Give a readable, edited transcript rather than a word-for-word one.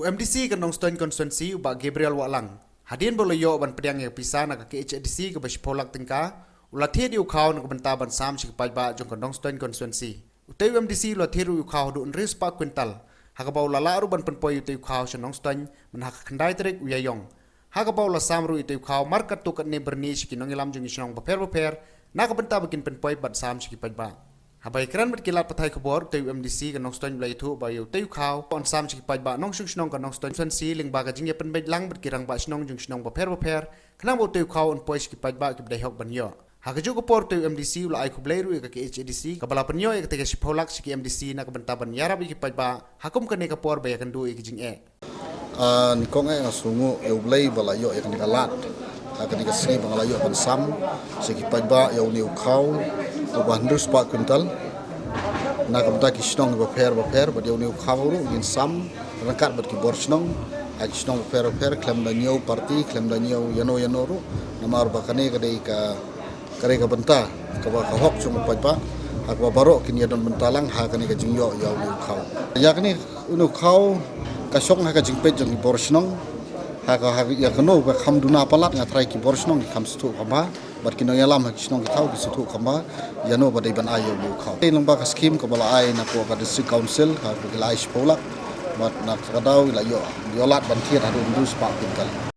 UMDC ke Nongstoin konstituensi ubah Gabriel Walang. Hadian boloyo ban pediang yang pisah nak ke HDC ke Bashpolak tingka. Ulah Thied yu Khaw nak benta ban sam si Paidbah jong ke Nongstoin konstituensi. Utai UMDC ulah Thied yu Khaw du unris pa Quintal. Hakabau lala ru ban penpoi utai Khaw se Nongstoin men hak kendai terik uyayong. Hakabau la samru utai Khaw markat tu kat ne berni si kinongilam jong isnong baper nak benta bikin penpoi ban sam si Paidbah. Habai keran berkilat patai khubor utai UMDC ke Nongstoin belai itu bayu utai Khaw on sam si Paidbah nong ka Nongstoin konstituensi ling baga jingpynbna lang berkirang ba snong jong snong baper kenang utai Khaw on poi si Paidbah ke bedai hok banyo. Hakajo ko por utai UMDC ula ai khubleiru ke HDC kabala penyo ke tege sipolak si UMDC nak benta ban yarab ki Paidbah hakum ke ne ka por ba kan du ke jing ni kong ngasungu eublei bala yo kan kalat akan dikasih bangalayo ban sam segi Paidbah ya uni Khaw ubah ndus pa Quintal nak benda kisnong baper dia uni Khaw ru ngin sam rangkat bat ki borsnong aj snong baper klem da nyau parti klem da nyau yano ru namar bakane kadai ka benta ka ba ka hok chung Paidbah hak ba barok kin yadon bentalang hakane ka jingyo ya uni Khaw ya kani uni Khaw ka song ha ka jingpet jong borsnong haka ya keno ba khamduna palat ngatrai ki borsnong ki khamstu khamba bat kinong yalam ha kisnong ki thau ki sutu khamba yano ba dai ban ayo lu Khaw long ba ka scheme ko bala ai na ko ka district council ha ko lai spolak bat nak kadau la yo yolat ban Thied adu ndus pa Quintal.